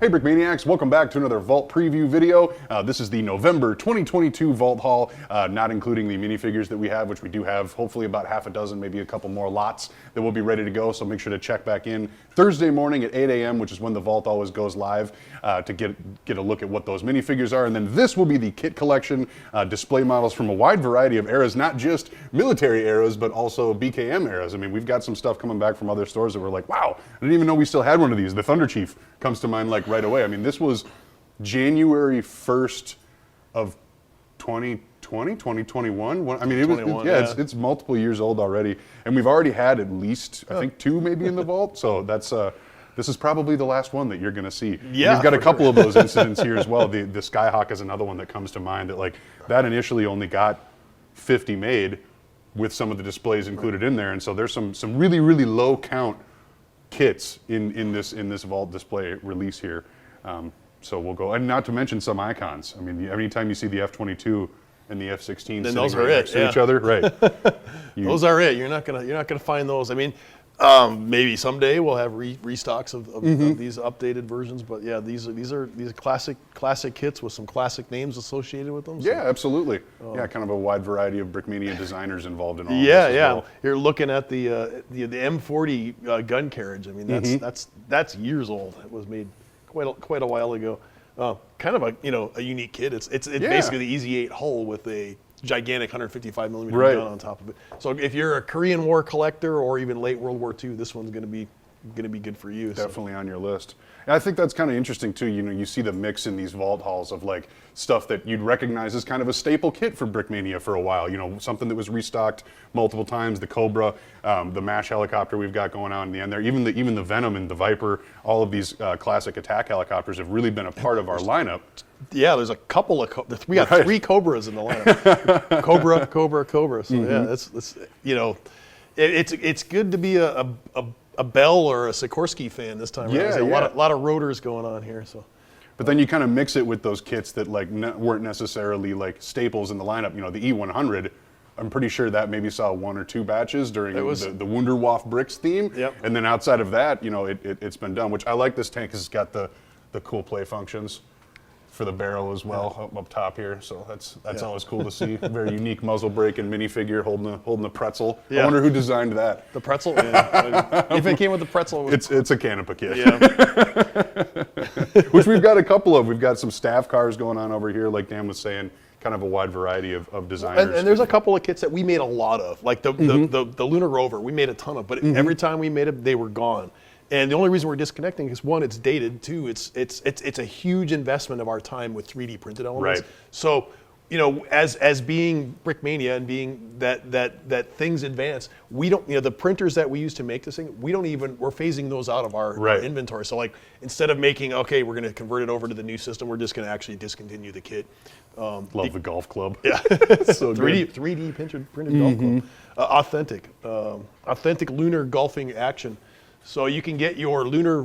Hey Brickmaniacs, welcome back to another Vault preview video. This is the November 2022 Vault haul, not including the minifigures that we have, which we do have hopefully about half a dozen, maybe a couple more lots that will be ready to go, so make sure to check back in Thursday morning at 8 a.m., which is when the Vault always goes live, to get a look at what those minifigures are. And then this will be the kit collection, display models from a wide variety of eras, not just military eras, but also BKM eras. I mean, we've got some stuff coming back from other stores that were like, wow, I didn't even know we still had one of these. The Thunder Chief comes to mind like right away. I mean, this was January 1st of 2020, 2021. I mean, it's multiple years old already, and we've already had at least, I think, 2 maybe in the Vault. So that's this is probably the last one that you're going to see. Yeah, we've got a couple of those incidents here as well. The Skyhawk is another one that comes to mind. That initially only got 50 made, with some of the displays included in there, and so there's some really low count kits in this Vault display release here. So we'll go, and not to mention some icons. I mean, anytime you see the F-22 and the F-16 sitting right next to each other, right? Those are it. You're not gonna find those. I mean, maybe someday we'll have restocks of these updated versions, but yeah, these are classic kits with some classic names associated with them. So. Yeah, absolutely. Yeah, kind of a wide variety of Brickmania designers involved in all. Yeah, of this yeah. well. You're looking at the M40 gun carriage. I mean, that's years old. It was made quite a while ago. Kind of a unique kit. It's basically the Easy 8 hull with a gigantic 155 millimeter gun on top of it. So if you're a Korean War collector or even late World War II, this one's going to be good for you. Definitely on your list. And I think that's kind of interesting too. You know, you see the mix in these Vault hauls of like stuff that you'd recognize as kind of a staple kit for Brickmania for a while. You know, something that was restocked multiple times. The Cobra, the MASH helicopter we've got going on in the end there. Even the Venom and the Viper. All of these classic attack helicopters have really been a part of our lineup. Yeah, there's a couple of we got 3 Cobras in the lineup. Cobra. So yeah, that's it's good to be a Bell or a Sikorsky fan this time. Yeah, There's a lot of rotors going on here. So, but then you kind of mix it with those kits that like weren't necessarily like staples in the lineup. You know, the E100. I'm pretty sure that maybe saw 1 or 2 batches during the Wunderwaffe Bricks theme. Yep. And then outside of that, you know, it's been done. Which I like this tank because it's got the cool play functions for the barrel as well up top here, so that's always cool to see. A very unique muzzle brake and minifigure holding a pretzel. Yeah. I wonder who designed that. The pretzel. Yeah. If it came with the pretzel, it's a Canapa kit. Yeah. Which we've got a couple of. We've got some staff cars going on over here, like Dan was saying. Kind of a wide variety of designers. And there's a couple of kits that we made a lot of, like the Lunar Rover. We made a ton of, but every time we made it, they were gone. And the only reason we're disconnecting is 1, it's dated. 2, it's a huge investment of our time with 3D printed elements. Right. So, you know, as being Brickmania and being that things advance, we don't, you know, the printers that we use to make this thing, we're phasing those out of our inventory. So like, instead of making, okay, we're going to convert it over to the new system, we're just going to actually discontinue the kit. Love the golf club. Yeah. So 3D printed golf club. Authentic lunar golfing action. So you can get your lunar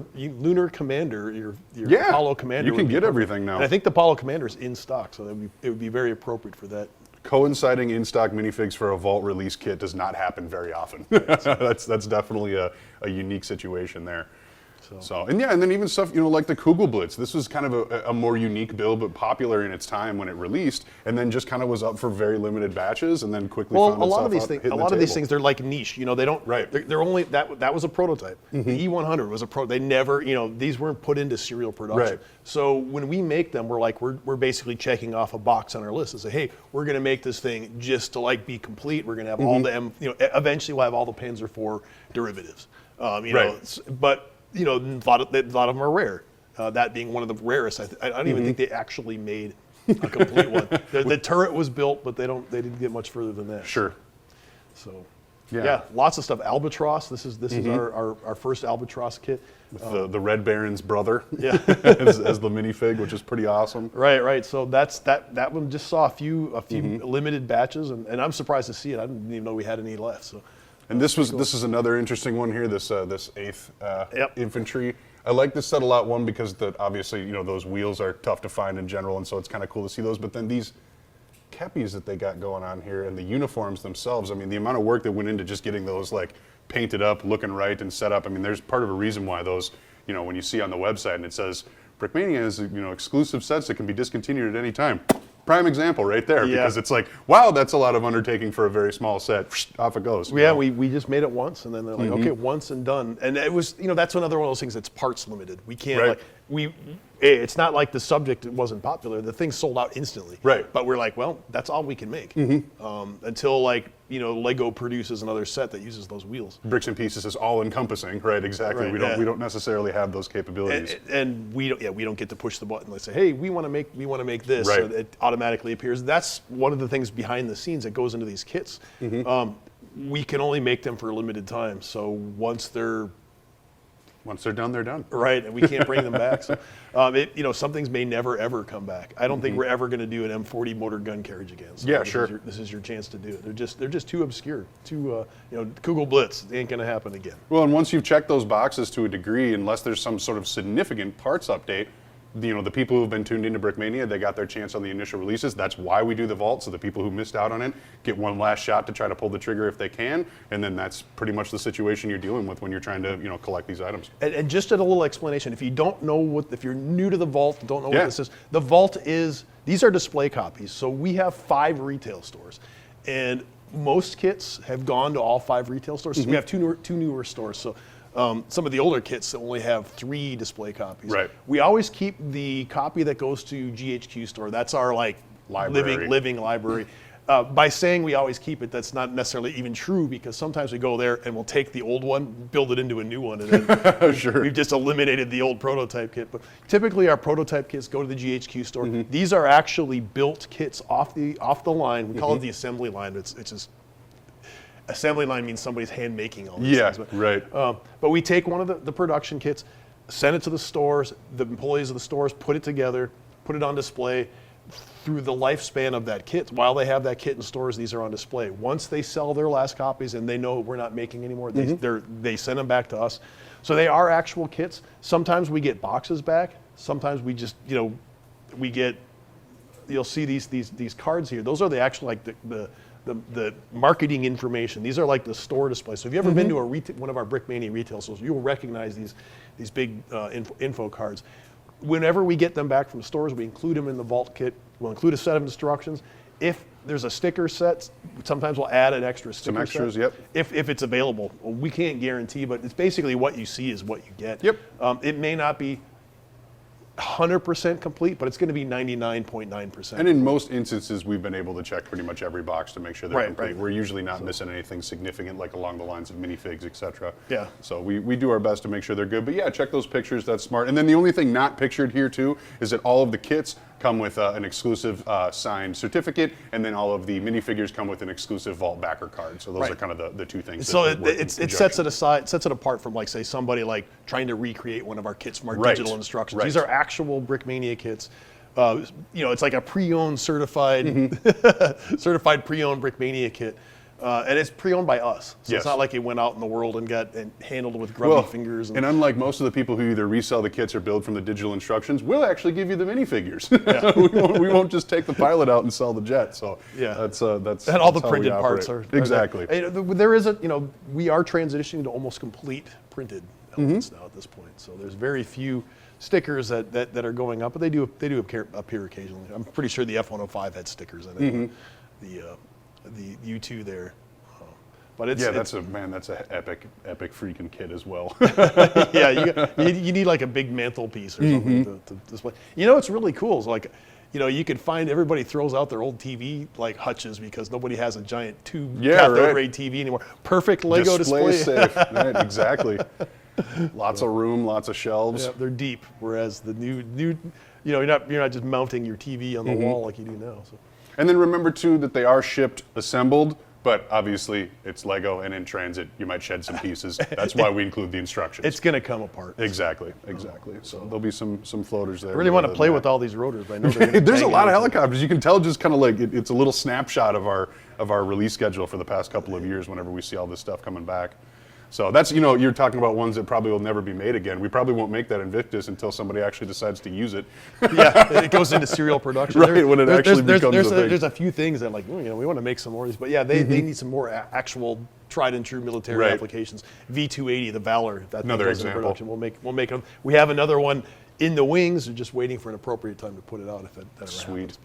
commander, your Apollo commander. You can get everything now. And I think the Apollo commander is in stock, so it would be very appropriate for that. Coinciding in-stock minifigs for a Vault release kit does not happen very often. That's definitely a unique situation there. And then even stuff, you know, like the Kugelblitz. This was kind of a more unique build, but popular in its time when it released, and then just kind of was up for very limited batches, and then quickly found itself a lot of these things, they're like niche. You know, they don't. Right. They're only that was a prototype. The E100 was a pro. They never, you know, these weren't put into serial production. Right. So when we make them, we're basically checking off a box on our list and say, hey, we're going to make this thing just to like be complete. We're going to have all the eventually we'll have all the Panzer IV derivatives. You know, but. You know, a lot of them are rare. That being one of the rarest. I don't even think they actually made a complete one. The turret was built, but they didn't get much further than that. Sure. So, yeah, lots of stuff. Albatross. This is our first Albatross kit. With the Red Baron's brother, as the minifig, which is pretty awesome. Right. So that one just saw a few limited batches, and I'm surprised to see it. I didn't even know we had any left. So. And this is another interesting one here. This 8th Infantry. I like this set a lot. One, because obviously, you know, those wheels are tough to find in general, and so it's kind of cool to see those. But then these kepis that they got going on here and the uniforms themselves. I mean, the amount of work that went into just getting those like painted up, looking right, and set up. I mean, there's part of a reason why those, you know, when you see on the website and it says Brickmania is, exclusive sets that can be discontinued at any time. Prime example right there, because it's like, wow, that's a lot of undertaking for a very small set. Off it goes. Yeah, we just made it once, and then they're like, okay, once and done. And it was, that's another one of those things that's parts limited. We can't, it's not like the subject wasn't popular. The thing sold out instantly. Right. But we're like, well, that's all we can make. Until Lego produces another set that uses those wheels. Bricks and Pieces is all encompassing, right? Exactly. Right, we don't necessarily have those capabilities. And we don't get to push the button. Let's say, hey, we want to make this. Right. So it automatically appears. That's one of the things behind the scenes that goes into these kits. We can only make them for a limited time. So once they're done, they're done. Right, and we can't bring them back. So, some things may never ever come back. I don't think we're ever going to do an M40 motor gun carriage again. So Yeah, sure. This is your chance to do it. They're just too obscure. Too, Kugel Blitz ain't going to happen again. Well, and once you've checked those boxes to a degree, unless there's some sort of significant parts update, the people who've been tuned into Brickmania, they got their chance on the initial releases. That's why we do the vault, so the people who missed out on it get one last shot to try to pull the trigger if they can, and then that's pretty much the situation you're dealing with when you're trying to, collect these items. And just a little explanation, if you don't know if you're new to the vault, don't know what this is, the vault these are display copies. So we have 5 retail stores, and most kits have gone to all 5 retail stores. So we have two newer stores. So some of the older kits only have 3 display copies. Right. We always keep the copy that goes to GHQ store. That's our Library. living library. By saying we always keep it, that's not necessarily even true, because sometimes we go there and we'll take the old one, build it into a new one, and then Sure. we've just eliminated the old prototype kit. But typically our prototype kits go to the GHQ store. These are actually built kits off the line. We call it the assembly line. It's just assembly line means somebody's hand making all these things. Right. But we take one of the production kits, send it to the stores, the employees of the stores put it together, put it on display. Through the lifespan of that kit, while they have that kit in stores, these are on display. Once they sell their last copies and they know we're not making anymore, they send them back to us. So they are actual kits. Sometimes we get boxes back. Sometimes we just, we get, you'll see these cards here. Those are the actual, like the marketing information. These are like the store displays. So if you've ever been to one of our Brickmania retail stores, you will recognize these big info cards. Whenever we get them back from stores, we include them in the vault kit. We'll include a set of instructions. If there's a sticker set, sometimes we'll add an extra sticker Some extras, set. yep. If it's available. Well, we can't guarantee, but it's basically what you see is what you get. Yep. It may not be 100% complete, but it's going to be 99.9%. And in most instances, we've been able to check pretty much every box to make sure they're complete. Right. We're usually not missing anything significant, like along the lines of minifigs, etc. Yeah. So we do our best to make sure they're good. But yeah, check those pictures. That's smart. And then the only thing not pictured here too is that all of the kits come with an exclusive signed certificate, and then all of the minifigures come with an exclusive vault backer card. So those are kind of the two things. So it sets it aside, sets it apart from, like, say, somebody like trying to recreate one of our kits from our digital instructions. These are actual Brickmania kits. It's like a pre-owned certified certified pre-owned Brickmania kit. And it's pre-owned by us. So it's not like it went out in the world and got handled with grubby fingers. And unlike most of the people who either resell the kits or build from the digital instructions, we'll actually give you the minifigures. Yeah. we won't just take the pilot out and sell the jet. So that's and all the printed parts are exactly. There is we are transitioning to almost complete printed elements now at this point. So there's very few stickers that are going up, but they do appear occasionally. I'm pretty sure the F-105 had stickers in it. The U2 there, but that's an epic freaking kit as well. you need like a big mantelpiece or something to display. It's really cool. It's like, you can find everybody throws out their old TV like hutches because nobody has a giant tube cathode ray TV anymore. Perfect Lego display. Safe. Right, exactly. Lots of room, lots of shelves. Yeah, they're deep. Whereas the new, you're not just mounting your TV on the wall like you do now. So. And then remember too that they are shipped assembled, but obviously it's Lego and in transit you might shed some pieces. That's why we include the instructions. It's going to come apart. Exactly. So there'll be some floaters there. I really want to play with all these rotors, but I know there's a lot of helicopters. You can tell just kind of like it's a little snapshot of our release schedule for the past couple of years whenever we see all this stuff coming back. So that's, you're talking about ones that probably will never be made again. We probably won't make that Invictus until somebody actually decides to use it. It goes into serial production. Right, when it actually becomes a thing. There's a few things that we want to make some more of these. But yeah, they need some more actual tried and true military applications. V280, the Valor, that another goes example. into production. We'll make them. We have another one in the wings, and just waiting for an appropriate time to put it out if that ever Sweet. happens.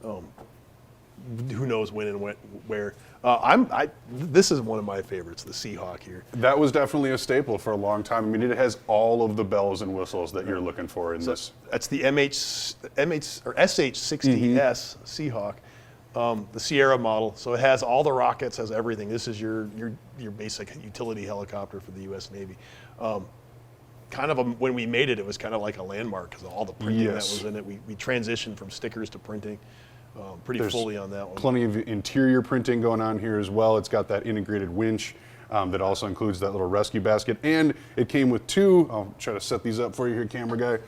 But who knows when and where. This is one of my favorites, the Seahawk here. That was definitely a staple for a long time. I mean, it has all of the bells and whistles that you're looking for in this. That's the SH-60S Seahawk, the Sierra model. So it has all the rockets, has everything. This is your basic utility helicopter for the U.S. Navy. When we made it, it was kind of like a landmark because of all the printing that was in it. We transitioned from stickers to printing. Pretty fully on that one. Plenty of interior printing going on here as well. It's got that integrated winch that also includes that little rescue basket. And it came with two, I'll try to set these up for you here, camera guy.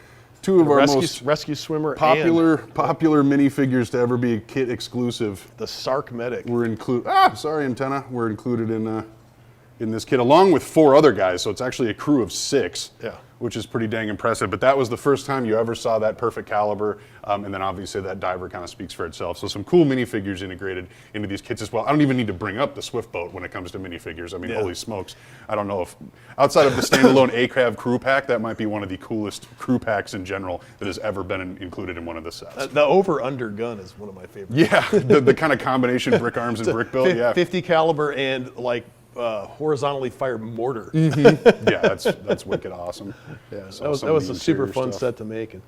Two of our most rescue swimmer popular minifigures to ever be kit exclusive. The Sark Medic. We're antenna. We're included in this kit along with 4 other guys. So it's actually a crew of 6. Yeah. Which is pretty dang impressive. But that was the first time you ever saw that perfect caliber. And then obviously that diver kind of speaks for itself. So some cool minifigures integrated into these kits as well. I don't even need to bring up the Swift boat when it comes to minifigures. I mean, holy smokes. I don't know if, outside of the standalone ACRAV crew pack, that might be one of the coolest crew packs in general that has ever been included in one of the sets. The over-under gun is one of my favorites. Yeah, the kind of combination brick arms and brick build, 50 caliber and like horizontally fired mortar. Mm-hmm. Yeah, that's wicked awesome. Yeah, that was a super fun set to make. And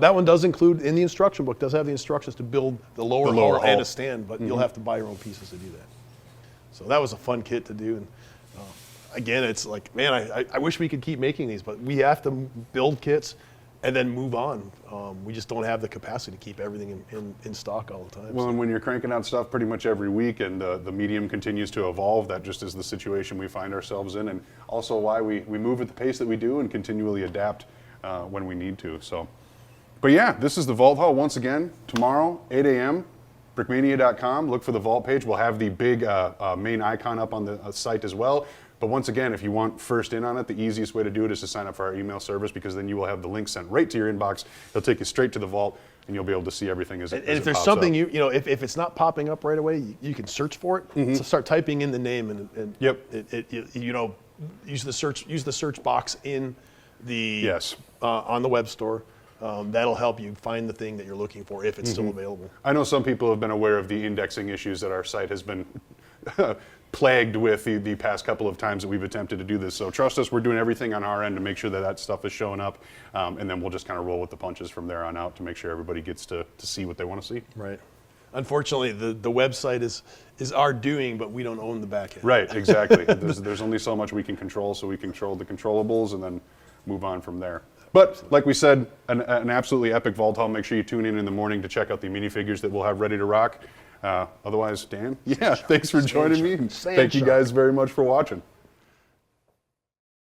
that one does include, in the instruction book, does have the instructions to build the lower hull and a stand, but you'll have to buy your own pieces to do that. So that was a fun kit to do. And again, it's like, man, I wish we could keep making these, but we have to build kits and then move on. We just don't have the capacity to keep everything in stock all the time. Well, and when you're cranking out stuff pretty much every week and the medium continues to evolve, that just is the situation we find ourselves in, and also why we move at the pace that we do and continually adapt when we need to. So, but yeah, this is the Vault Haul once again, tomorrow, 8 a.m., brickmania.com. Look for the Vault page. We'll have the big main icon up on the site as well. But once again, if you want first in on it, the easiest way to do it is to sign up for our email service, because then you will have the link sent right to your inbox. It'll take you straight to the vault, and you'll be able to see everything as it And if there's something if it's not popping up right away, you can search for it. So start typing in the name and use the search box in the on the web store. That'll help you find the thing that you're looking for if it's still available. I know some people have been aware of the indexing issues that our site has been plagued with the past couple of times that we've attempted to do this. So trust us, we're doing everything on our end to make sure that stuff is showing up, and then we'll just kind of roll with the punches from there on out to make sure everybody gets to see what they want to see. Right. Unfortunately, the website is our doing, but we don't own the back end. Right, exactly. There's only so much we can control, so we control the controllables and then move on from there. But like we said, an absolutely epic Vault Haul. Make sure you tune in the morning to check out the minifigures that we'll have ready to rock. Otherwise, Dan, thanks for joining me. Thank you guys very much for watching.